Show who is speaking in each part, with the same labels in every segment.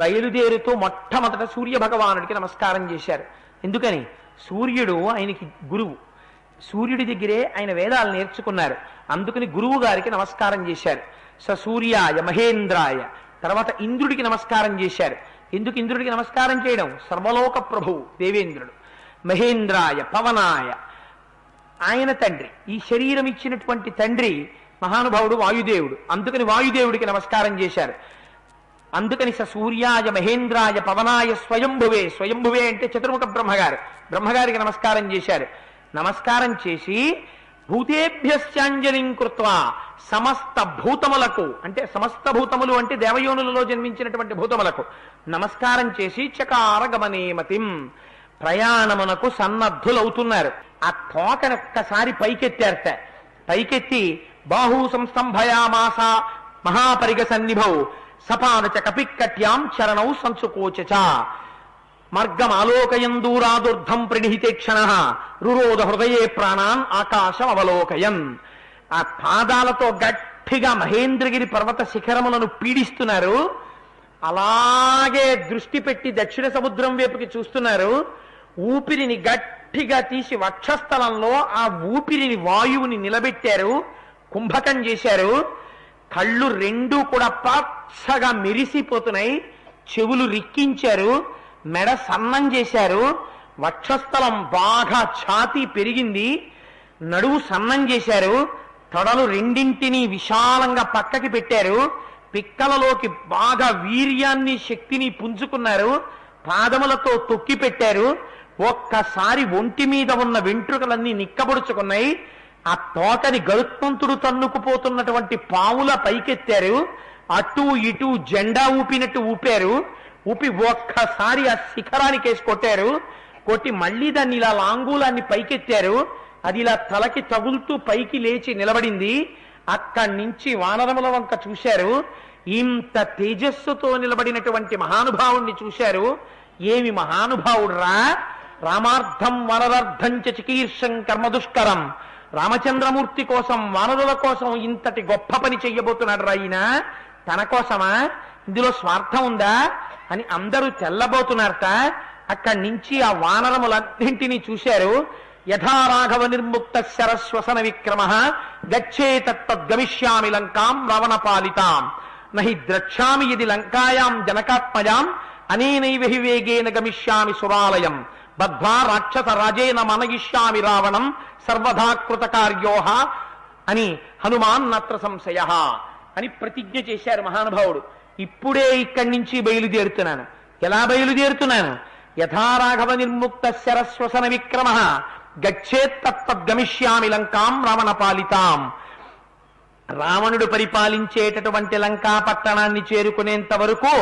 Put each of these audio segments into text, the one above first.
Speaker 1: బయలుదేరుతూ మొట్టమొదట సూర్య భగవానుడికి నమస్కారం చేశారు. ఎందుకని? సూర్యుడు ఆయనకి గురువు, సూర్యుడి దగ్గరే ఆయన వేదాలు నేర్చుకున్నారు. అందుకని గురువు గారికి నమస్కారం చేశారు. సూర్యాయ మహేంద్రాయ. తర్వాత ఇంద్రుడికి నమస్కారం చేశారు. ఎందుకు ఇంద్రుడికి నమస్కారం చేయడం? సర్వలోక ప్రభువు దేవేంద్రుడు. మహేంద్రాయ పవనాయ, ఆయన తండ్రి, ఈ శరీరం ఇచ్చినటువంటి తండ్రి మహానుభావుడు వాయుదేవుడు. అందుకని వాయుదేవుడికి నమస్కారం చేశారు. అందుకని సూర్యాయ మహేంద్రాయ పవనాయ స్వయంభువే. స్వయంభువే అంటే చతుర్ముఖ బ్రహ్మగారు, బ్రహ్మగారికి నమస్కారం చేశారు. నమస్కారం చేసి భూతేభ్యశ్చాంజలిం కృత్వా, సమస్త భూతములకు, అంటే సమస్త భూతములు అంటే దేవయోనులలో జన్మించినటువంటి భూతములకు నమస్కారం చేసి చకార గమనేమతిం, ప్రయాణమునకు సన్నద్ధులవుతున్నారు. ఆ తోకను ఒక్కసారి పైకెత్తారట. పైకెత్తి బాహూ సంస్తంభయామాస మహాపరిగ సన్నిభౌ సపాదచ కపిక్కట్యాం చరణౌ సంసుకోచచ మార్గమాలోకయం దూరాదుర్ధం ప్రణిహితే క్షణ రురోధ హృదయే ప్రాణాన్ ఆకాశం అవలోకయన్. ఆ పాదాలతో గట్టిగా మహేంద్రగిరి పర్వత శిఖరములను పీడిస్తున్నారు. అలాగే దృష్టి పెట్టి దక్షిణ సముద్రం వైపుకి చూస్తున్నారు. ఊపిరిని గట్టిగా తీసి వక్షస్థలంలో ఆ ఊపిరిని వాయువుని నిలబెట్టారు, కుంభకం చేశారు. కళ్ళు రెండూ కూడా పచ్చగా మెరిసిపోతున్నాయి. చెవులు రిక్కించారు, మెడ సన్నం చేశారు. వక్షస్థలం బాగా ఛాతీ పెరిగింది, నడువు సన్నం చేశారు. తొడలు రెండింటినీ విశాలంగా పక్కకి పెట్టారు. పిక్కలలోకి బాగా వీర్యాన్ని శక్తిని పుంజుకున్నారు. పాదములతో తొక్కి పెట్టారు. ఒక్కసారి ఒంటి మీద ఉన్న వెంట్రుకలన్నీ నిక్కబొడుచుకున్నాయి. ఆ తోకని గరుత్మంతుడు తన్నుకుపోతున్నటువంటి పావుల పైకెత్తారు. అటు ఇటు జెండా ఊపినట్టు ఊపారు. ఊపి ఒక్కసారి ఆ శిఖరానికి వేసి కొట్టారు. కొట్టి మళ్ళీ దాన్ని ఇలా లాంగూలాన్ని పైకెత్తారు. అది ఇలా తలకి తగులుతూ పైకి లేచి నిలబడింది. అక్కడి నుంచి వానరముల వంక చూశారు. ఇంత తేజస్సుతో నిలబడినటువంటి మహానుభావుణ్ణి చూశారు. ఏమి మహానుభావుడ్రా! రామార్థం వనరర్థం చ చికీర్షం కర్మదుష్కరం. రామచంద్రమూర్తి కోసం, వానరుల కోసం ఇంతటి గొప్ప పని చెయ్యబోతున్నాడు రా ఈయన. తన కోసమా? ఇందులో స్వార్థం ఉందా అని అందరూ తెల్లబోతున్నారట. అక్కడి నుంచి ఆ వానరములన్నింటినీ చూశారు. యథా రాఘవ నిర్ముక్త శరశ్వసన విక్రమ గచ్చే తద్గమిష్యామి లంకాం రావణ పాలితాం నహి ద్రక్ష్యామి ఇది లంకాయాం జనకాత్మజాం అనేనైవ హి వేగేన గమిష్యామి సురాలయం బద్ధ్వా రాక్షస రాజేన మనయిష్యామి రావణం సర్వదా కృతకార్యోహ అని హనుమాన్ నత్ర సంశయ అని ప్రతిజ్ఞ చేశారు మహానుభావుడు. ఇప్పుడే ఇక్కడి నుంచి బయలుదేరుతున్నాను. ఎలా బయలుదేరుతున్నాను? యథారాఘవ నిర్ముక్త శరశ్వసన విక్రమ గచ్చేత్తద్గమిష్యామి లంకాం రావణ పాలితాం. రావణుడు పరిపాలించేటటువంటి లంకా పట్టణాన్ని చేరుకునేంత వరకు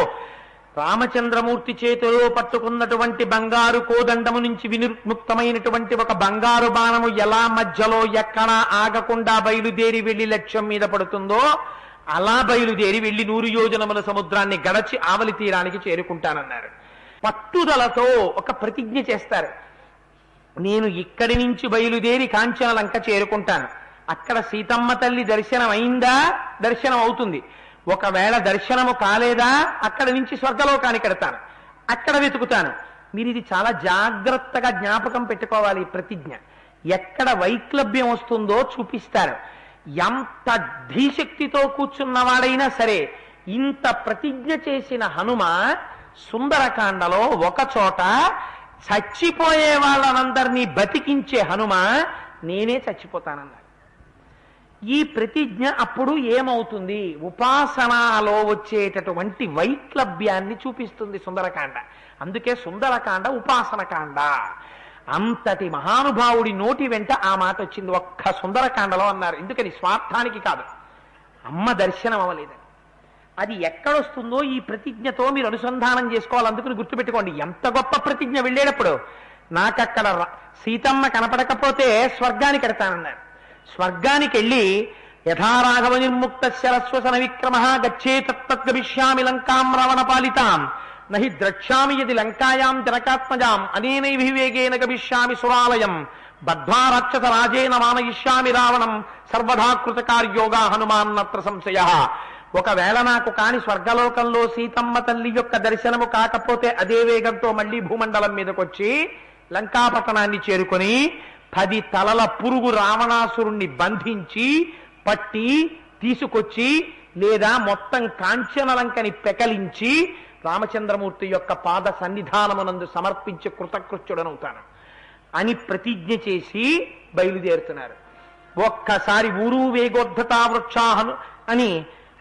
Speaker 1: రామచంద్రమూర్తి చేతిలో పట్టుకున్నటువంటి బంగారు కోదండము నుంచి వినిర్ముక్తమైనటువంటి ఒక బంగారు బాణము ఎలా మధ్యలో ఎక్కడా ఆగకుండా బయలుదేరి వెళ్లి లక్ష్యం మీద పడుతుందో అలా బయలుదేరి వెళ్లి 100 యోజనముల సముద్రాన్ని గడచి ఆవలి తీరానికి చేరుకుంటానన్నారు. పట్టుదలతో ఒక ప్రతిజ్ఞ చేస్తారు. నేను ఇక్కడి నుంచి బయలుదేరి కాంచన లంక చేరుకుంటాను. అక్కడ సీతమ్మ తల్లి దర్శనం అయిందా? దర్శనం అవుతుంది. ఒకవేళ దర్శనము కాలేదా? అక్కడి నుంచి స్వర్గలోకానికి ఎడతాను, అక్కడ వెతుకుతాను. మీరు ఇది చాలా జాగ్రత్తగా జ్ఞాపకం పెట్టుకోవాలి. ప్రతిజ్ఞ ఎక్కడ వైక్లభ్యం వస్తుందో చూపిస్తారు. ఎంత ధీశక్తితో కూర్చున్నవాడైనా సరే ఇంత ప్రతిజ్ఞ చేసిన హనుమ సుందరకాండలో ఒక చోట చచ్చిపోయే వాళ్ళనందరినీ బతికించే హనుమ నేనే చచ్చిపోతానన్నాడు. ఈ ప్రతిజ్ఞ అప్పుడు ఏమవుతుంది? ఉపాసనలో వచ్చేటటువంటి వైక్లభ్యాన్ని చూపిస్తుంది సుందరకాండ. అందుకే సుందరకాండ ఉపాసనకాండ. అంతటి మహానుభావుడి నోటి వెంట ఆ మాట వచ్చింది ఒక్క సుందరకాండలో అన్నారు. ఎందుకని? స్వార్థానికి కాదు, అమ్మ దర్శనం అవ్వలేదని. అది ఎక్కడొస్తుందో ఈ ప్రతిజ్ఞతో మీరు అనుసంధానం చేసుకోవాలి. అందుకని గుర్తుపెట్టుకోండి, ఎంత గొప్ప ప్రతిజ్ఞ వెళ్ళేటప్పుడు. నాకక్కడ సీతమ్మ కనపడకపోతే స్వర్గానికి ఎడతానన్నారు. స్వర్గానికి వెళ్ళి యథారాఘవ నిర్ముక్త శరశ్వసన విక్రమ గచ్చే తద్గమిష్యామి లంకాం రావణ పాలితాం నహి ద్రక్ష్యామి యది లంకాయాం జనకాత్మజాం అనేనైవ హి వేగేన గమిష్యామి సురాలయం బద్ధ్వా రాక్షస రాజేన మానయిష్యామి రావణం సర్వదా కృతకార్యోగా హనుమాన్ నత్ర సంశయ. ఒకవేళ నాకు కాని స్వర్గలోకంలో సీతమ్మ తల్లి యొక్క దర్శనము కాకపోతే అదే వేగంతో మళ్ళీ భూమండలం మీదకొచ్చి లంకాపట్టణాన్ని చేరుకొని 10 తలల పురుగు రావణాసురుణ్ణి బంధించి పట్టి తీసుకొచ్చి లేదా మొత్తం కాంచనలంకని పెకలించి రామచంద్రమూర్తి యొక్క పాద సన్నిధానమునందు సమర్పించి కృతకృత్యుడనవుతాను అని ప్రతిజ్ఞ చేసి బయలుదేరుతున్నారు. ఒక్కసారి ఊరు వేగోద్ధతా వృక్షాహను అని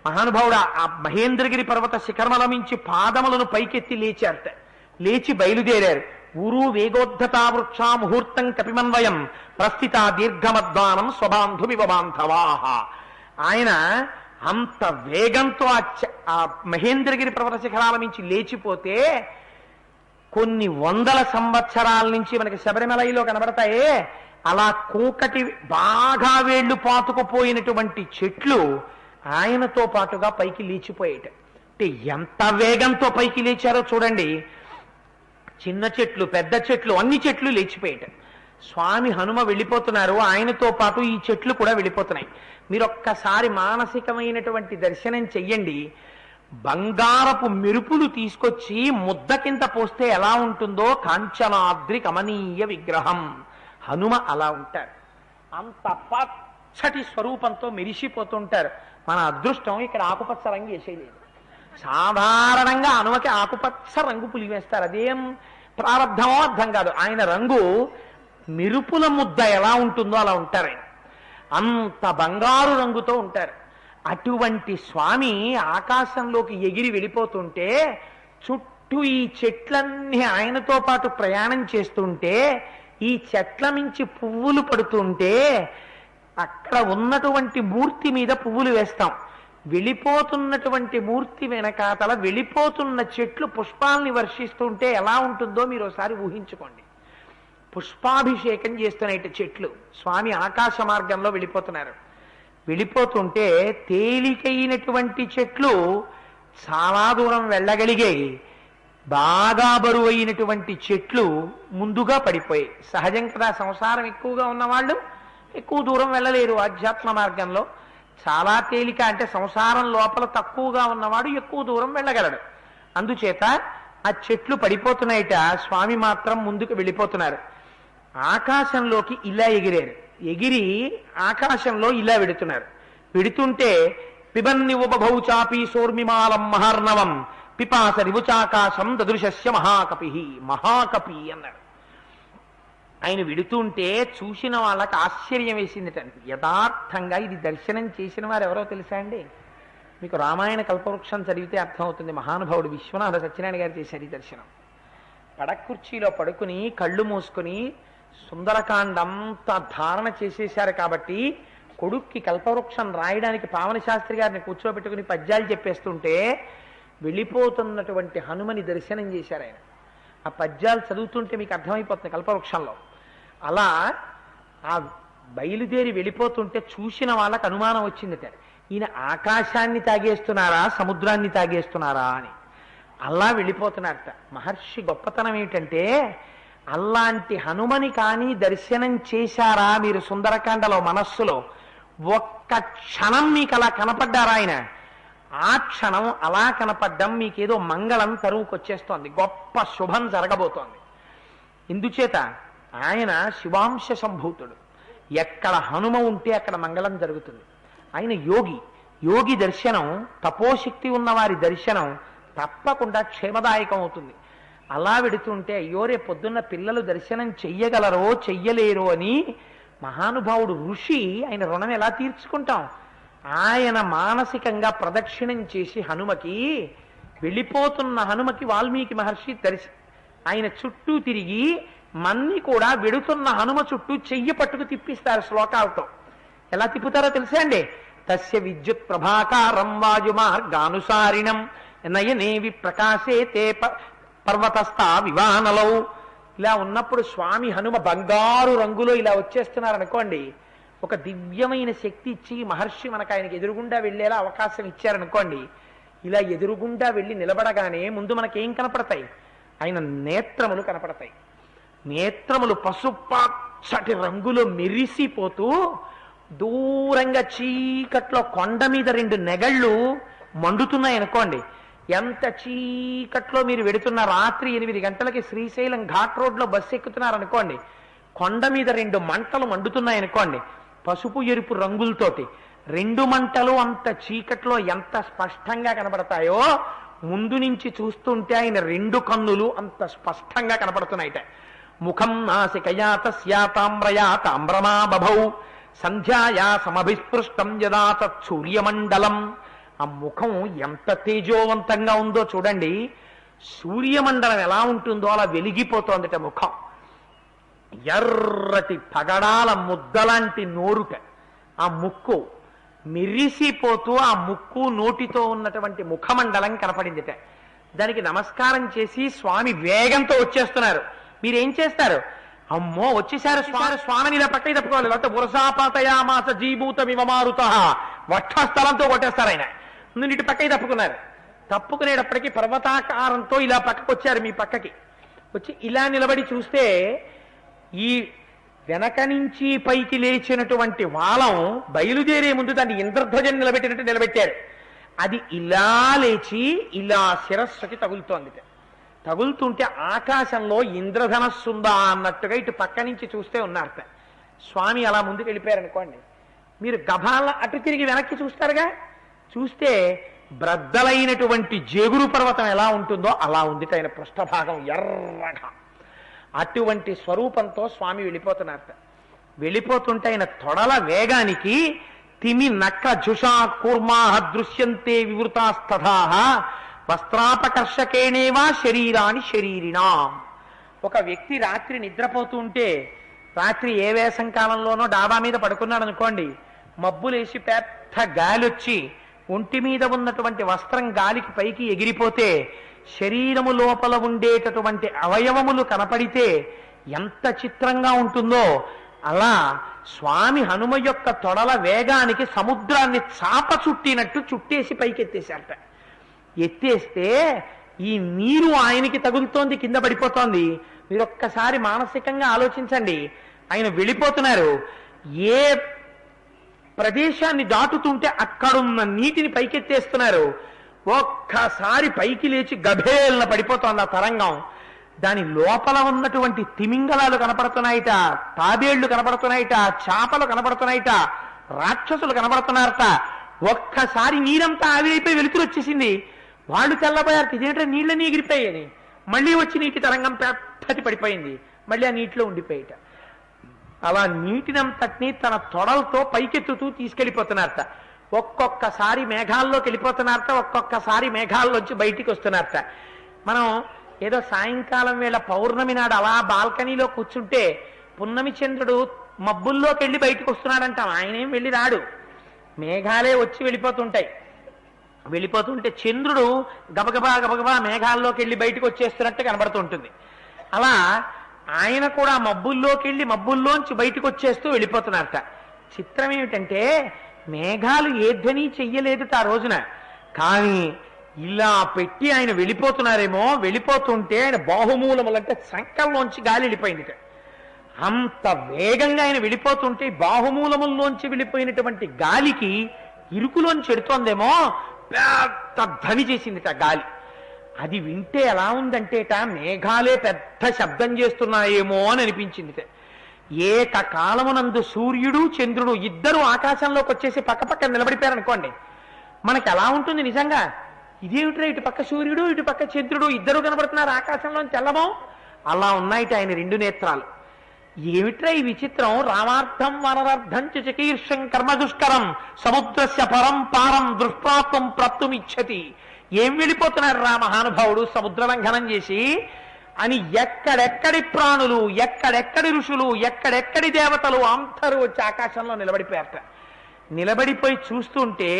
Speaker 1: మహానుభావుడు ఆ మహేంద్రగిరి పర్వత శిఖరముల మించి పాదములను పైకెత్తి లేచారట. లేచి బయలుదేరారు. ఊరు వేగోద్ధతా వృక్షా ముహూర్తం కపిమన్వయం ప్రస్థిత దీర్ఘమద్వానం స్వబాంధుమివ బాంధవాహ. ఆయన అంత వేగంతో ఆ మహేంద్రగిరి పర్వత శిఖరాల నుంచి లేచిపోతే కొన్ని వందల సంవత్సరాల నుంచి మనకి శబరిమలలో కనబడతాయే అలా కూకటి బాగా వేళ్లు పాతుకుపోయినటువంటి చెట్లు ఆయనతో పాటుగా పైకి లేచిపోయేట. అంటే ఎంత వేగంతో పైకి లేచారో చూడండి. చిన్న చెట్లు పెద్ద చెట్లు అన్ని చెట్లు లేచిపోయేట. స్వామి హనుమ వెళ్ళిపోతున్నారు, ఆయనతో పాటు ఈ చెట్లు కూడా వెళ్ళిపోతున్నాయి. మీరు ఒక్కసారి మానసికమైనటువంటి దర్శనం చెయ్యండి. బంగారపు మెరుపులు తీసుకొచ్చి ముద్ద కింద పోస్తే ఎలా ఉంటుందో కాంచనాద్రి కమనీయ విగ్రహం హనుమ అలా ఉంటారు. అంత పచ్చటి స్వరూపంతో మెరిసిపోతుంటారు. మన అదృష్టం ఇక్కడ ఆకుపచ్చ రంగు వేసేయలేదు. సాధారణంగా హనుమకి ఆకుపచ్చ రంగు పులివేస్తారు. అదేం ప్రారంధమో అర్థం కాదు. ఆయన రంగు మెరుపుల ముద్ద ఎలా ఉంటుందో అలా ఉంటారు. ఆయన అంత బంగారు రంగుతో ఉంటారు. అటువంటి స్వామి ఆకాశంలోకి ఎగిరి వెళ్ళిపోతుంటే చుట్టూ ఈ చెట్లన్నీ ఆయనతో పాటు ప్రయాణం చేస్తుంటే ఈ చెట్ల మించి పువ్వులు పడుతుంటే అక్కడ ఉన్నటువంటి మూర్తి మీద పువ్వులు వేస్తాం. వెళ్ళిపోతున్నటువంటి మూర్తి వెనకాతల వెళ్ళిపోతున్న చెట్లు పుష్పాల్ని వర్షిస్తుంటే ఎలా ఉంటుందో మీరు ఒకసారి ఊహించుకోండి. పుష్పాభిషేకం చేస్తున్నట్టు చెట్లు స్వామి ఆకాశ మార్గంలో వెళ్ళిపోతున్నారు. వెళ్ళిపోతుంటే తేలికైనటువంటి చెట్లు చాలా దూరం వెళ్ళగలిగాయి. బాగా బరువైనటువంటి చెట్లు ముందుగా పడిపోయాయి. సహజం కదా, సంసారం ఎక్కువగా ఉన్నవాళ్ళు ఎక్కువ దూరం వెళ్ళలేరు ఆధ్యాత్మ మార్గంలో. చాలా తేలిక అంటే సంసారం లోపల తక్కువగా ఉన్నవాడు ఎక్కువ దూరం వెళ్ళగలడు. అందుచేత ఆ చెట్లు పడిపోతున్నాయిట. స్వామి మాత్రం ముందుకు వెళ్ళిపోతున్నారు. ఆకాశంలోకి ఇలా ఎగిరారు. ఎగిరి ఆకాశంలో ఇలా వెడుతున్నారు. వెడుతుంటే పిబన్ని ఉపభౌచాపి సోర్మిమాలం మహార్ణవం పిపాస రివుచాకాశం దదృశస్య మహాకపి. మహాకపి అన్నారు. ఆయన విడుతుంటే చూసిన వాళ్ళకి ఆశ్చర్యం వేసిందిట. యథార్థంగా ఇది దర్శనం చేసిన వారు ఎవరో తెలుసా అండి? మీకు రామాయణ కల్పవృక్షం చదివితే అర్థమవుతుంది. మహానుభావుడు విశ్వనాథ సత్యనారాయణ గారు చేశారు ఈ దర్శనం. పడకుర్చీలో పడుకుని కళ్ళు మూసుకుని సుందరకాండంతా ధారణ చేసేశారు. కాబట్టి కొడుక్కి కల్పవృక్షం రాయడానికి పావన శాస్త్రి గారిని కూర్చోబెట్టుకుని పద్యాలు చెప్పేస్తుంటే వెళ్ళిపోతున్నటువంటి హనుమని దర్శనం చేశారు ఆయన. ఆ పద్యాలు చదువుతుంటే మీకు అర్థమైపోతుంది కల్పవృక్షంలో. అలా ఆ బయలుదేరి వెళ్ళిపోతుంటే చూసిన వాళ్ళకి అనుమానం వచ్చిందట, ఈయన ఆకాశాన్ని తాగేస్తున్నారా సముద్రాన్ని తాగేస్తున్నారా అని. అలా వెళ్ళిపోతున్నారట. మహర్షి గొప్పతనం ఏమిటంటే అలాంటి హనుమని కానీ దర్శనం చేశారా మీరు సుందరకాండలో మనస్సులో? ఒక్క క్షణం మీకు అలా కనపడ్డారా ఆయన? ఆ క్షణం అలా కనపడ్డం మీకేదో మంగళం తరువుకొచ్చేస్తోంది, గొప్ప శుభం జరగబోతోంది. ఇందుచేత ఆయన శివాంశ సంభూతుడు. ఎక్కడ హనుమ ఉంటే అక్కడ మంగళం జరుగుతుంది. ఆయన యోగి. యోగి దర్శనం, తపోశక్తి ఉన్నవారి దర్శనం తప్పకుండా క్షేమదాయకం అవుతుంది. అలా వెడుతుంటే అయ్యో రేపు పొద్దున్న పిల్లలు దర్శనం చెయ్యగలరో చెయ్యలేరో అని మహానుభావుడు ఋషి, ఆయన రుణం ఎలా తీర్చుకుంటాం? ఆయన మానసికంగా ప్రదక్షిణం చేసి హనుమకి, వెళ్ళిపోతున్న హనుమకి వాల్మీకి మహర్షి ఆయన చుట్టూ తిరిగి మన్ని కూడా వెడుతున్న హనుమ చుట్టూ చెయ్యి పట్టుకు తిప్పిస్తారు శ్లోకాలతో. ఎలా తిప్పుతారో తెలుసా అండి? తస్య విద్యుత్ ప్రభాకారం వాయుమార్గానుసారిణం నయనేవి ప్రకాశే తే పర్వతస్థా వివానలౌ. ఇలా ఉన్నప్పుడు స్వామి హనుమ బంగారు రంగులో ఇలా వచ్చేస్తున్నారనుకోండి, ఒక దివ్యమైన శక్తి ఇచ్చి మహర్షి మనకు ఆయనకి ఎదురుగుండా వెళ్ళేలా అవకాశం ఇచ్చారనుకోండి. ఇలా ఎదురుగుండా వెళ్ళి నిలబడగానే ముందు మనకేం కనపడతాయి? ఆయన నేత్రములు కనపడతాయి. నేత్రములు పసుపచ్చటి రంగులో మెరిసిపోతూ దూరంగా చీకట్లో కొండ మీద 2 నెగళ్ళు మండుతున్నాయి అనుకోండి, ఎంత చీకట్లో మీరు వెడుతున్న రాత్రి 8 గంటలకి శ్రీశైలం ఘాట్ రోడ్లో బస్సు ఎక్కుతున్నారనుకోండి, కొండ మీద 2 మంటలు మండుతున్నాయి అనుకోండి, పసుపు ఎరుపు రంగులతోటి 2 మంటలు అంత చీకట్లో ఎంత స్పష్టంగా కనబడతాయో ముందు నుంచి చూస్తుంటే ఆయన 2 కన్నులు అంత స్పష్టంగా కనపడుతున్నాయిట. ముఖం నాసికయా తస్యా తామ్రయా తామ్రమా బభౌ సంధ్యాయా సమభిస్పృష్టం యదా తత్సూర్యమండలం. ఆ ముఖం ఎంత తేజోవంతంగా ఉందో చూడండి. సూర్యమండలం ఎలా ఉంటుందో అలా వెలిగిపోతోందిట ముఖం. ఎర్రటి పగడాల ముద్దలాంటి నోరుట, ఆ ముక్కు మెరిసిపోతూ ఆ ముక్కు నోటితో ఉన్నటువంటి ముఖమండలం కనపడిందిట. దానికి నమస్కారం చేసి స్వామి వేగంతో వచ్చేస్తున్నారు. మీరేం చేస్తారు? అమ్మో వచ్చేసారు స్వామిని ఇలా పక్కకి తప్పుకోవాలి, లేకపోతే వరుసాపాతయామాస జీభూత విమమారుత వక్షస్థలంతో కొట్టేస్తారు ఆయన. ముందు ఇటు పక్కకి తప్పుకున్నారు. తప్పుకునేటప్పటికీ పర్వతాకారంతో ఇలా పక్కకు వచ్చారు. మీ పక్కకి వచ్చి ఇలా నిలబడి చూస్తే ఈ వెనక నుంచి పైకి లేచినటువంటి వాలం బయలుదేరే ముందు దాన్ని ఇంద్రధ్వజం నిలబెట్టినట్టు నిలబెట్టారు. అది ఇలా లేచి ఇలా శిరస్సుకి తగులుతోంది. తగులుతుంటే ఆకాశంలో ఇంద్రధనస్సుందా అన్నట్టుగా ఇటు పక్క నుంచి చూస్తే ఉన్నారట. స్వామి అలా ముందుకు వెళ్ళిపోయారనుకోండి, మీరు గభాల అటు తిరిగి వెనక్కి చూస్తారుగా, చూస్తే బ్రద్దలైనటువంటి జేగురు పర్వతం ఎలా ఉంటుందో అలా ఉంది ఆయన పృష్ఠభాగం ఎర్రగా. అటువంటి స్వరూపంతో స్వామి వెళ్ళిపోతున్నారట. వెళ్ళిపోతుంటే ఆయన తొడల వేగానికి తిమి నక్క జుషా కూర్మాహ దృశ్యంతే వివృతాస్తథాహ వస్త్రాపకర్షకేణేవా శరీరాని శరీరినా. ఒక వ్యక్తి రాత్రి నిద్రపోతుంటే, రాత్రి ఏ వేసం కాలంలోనో డాబా మీద పడుకున్నాడు అనుకోండి, మబ్బులేసి పెద్ద గాలి వచ్చి ఒంటి మీద ఉన్నటువంటి వస్త్రం గాలికి పైకి ఎగిరిపోతే శరీరము లోపల ఉండేటటువంటి అవయవములు కనపడితే ఎంత చిత్రంగా ఉంటుందో, అలా స్వామి హనుమ యొక్క తొడల వేగానికి సముద్రాన్ని చాప చుట్టినట్టు చుట్టేసి పైకెత్తేశారట. ఎత్తేస్తే ఈ నీరు ఆయనకి తగులుతోంది, కింద పడిపోతోంది. మీరు ఒక్కసారి మానసికంగా ఆలోచించండి. ఆయన వెళ్ళిపోతున్నారు, ఏ ప్రదేశాన్ని దాటుతుంటే అక్కడున్న నీటిని పైకెత్తేస్తున్నారు. ఒక్కసారి పైకి లేచి గభేలన పడిపోతోంది ఆ తరంగం. దాని లోపల ఉన్నటువంటి తిమింగలాలు కనపడుతున్నాయిట, తాబేళ్లు కనపడుతున్నాయిట, చేపలు కనపడుతున్నాయిట, రాక్షసులు కనపడుతున్నారట. ఒక్కసారి నీరంతా ఆవిరైపోయి వెలుతురు వచ్చేసింది. వాళ్ళు తెల్లబోయారు, ఇదేంటే నీళ్ళని ఎగిరిపోయాయని. మళ్ళీ వచ్చి నీటి తరంగం పెద్దది పడిపోయింది, మళ్ళీ ఆ నీటిలో ఉండిపోయేట. అలా నీటినంతటినీ తన తొడలతో పైకెత్తుతూ తీసుకెళ్ళిపోతున్నారట. ఒక్కొక్కసారి మేఘాల్లోకి వెళ్ళిపోతున్నారట, ఒక్కొక్కసారి మేఘాల్లోంచి బయటికి వస్తున్నారట. మనం ఏదో సాయంకాలం వేళ పౌర్ణమి నాడు అలా బాల్కనీలో కూర్చుంటే పున్నమి చంద్రుడు మబ్బుల్లోకి వెళ్ళి బయటకు వస్తున్నాడంటాం. ఆయనేం వెళ్ళి రాడు, మేఘాలే వచ్చి వెళ్ళిపోతుంటాయి. వెళ్ళిపోతుంటే చంద్రుడు గబగబా గబగబా మేఘాల్లోకి వెళ్ళి బయటకు వచ్చేస్తున్నట్టు కనబడుతుంటుంది. అలా ఆయన కూడా మబ్బుల్లోకి వెళ్ళి మబ్బుల్లోంచి బయటకు వచ్చేస్తూ వెళ్ళిపోతున్నారట. చిత్రం ఏమిటంటే మేఘాలు ఏ ధ్వని చెయ్యలేదు ఆ రోజున, కానీ ఇలా పెట్టి ఆయన వెళ్ళిపోతున్నారేమో. వెళ్ళిపోతుంటే ఆయన బాహుమూలములంటే సంకల్లోంచి గాలి వెళ్ళిపోయింది. అంత వేగంగా ఆయన వెళ్ళిపోతుంటే బాహుమూలముల్లోంచి వెళ్ళిపోయినటువంటి గాలికి ఇరుకులోంచి ఎడుతోందేమో, పెద్ద ధ్వని చేసిందిట గాలి. అది వింటే ఎలా ఉందంటేట మేఘాలే పెద్ద శబ్దం చేస్తున్నాయేమో అని అనిపించిందిట. ఏకకాలమునందు సూర్యుడు చంద్రుడు ఇద్దరు ఆకాశంలోకి వచ్చేసి పక్కపక్క నిలబడిపోయారనుకోండి, మనకి ఎలా ఉంటుంది నిజంగా? ఇదేమిట్రా, ఇటు పక్క సూర్యుడు ఇటు పక్క చంద్రుడు ఇద్దరు కనబడుతున్నారు ఆకాశంలో తెల్లమో. అలా ఉన్నాయిట ఆయన 2 నేత్రాలు. ఏమిట్రా ఈ విచిత్రం? రామార్థం వనరార్థం చకీర్షం కర్మ దుష్కరం సముద్రస్య పరం పారం దృష్టాత్వం ప్రాప్తుమిచ్చతి. ఏం వెళ్ళిపోతున్నారు రా మహానుభావుడు సముద్ర లంఘనం చేసి అని ఎక్కడెక్కడి ప్రాణులు, ఎక్కడెక్కడి ఋషులు, ఎక్కడెక్కడి దేవతలు అందరూ వచ్చి ఆకాశంలో నిలబడిపోయారట. నిలబడిపోయి చూస్తుంటే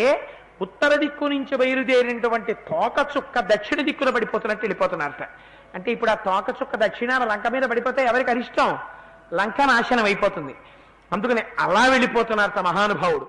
Speaker 1: ఉత్తర దిక్కు నుంచి బయలుదేరినటువంటి తోక చుక్క దక్షిణ దిక్కున పడిపోతున్నట్టు వెళ్ళిపోతున్నారట. అంటే ఇప్పుడు ఆ తోక చుక్క దక్షిణాన లంక మీద పడిపోతే ఎవరికి అరిష్టం? లంక నాశనం అయిపోతుంది. అందుకని అలా వెళ్ళిపోతున్నారట మహానుభావుడు.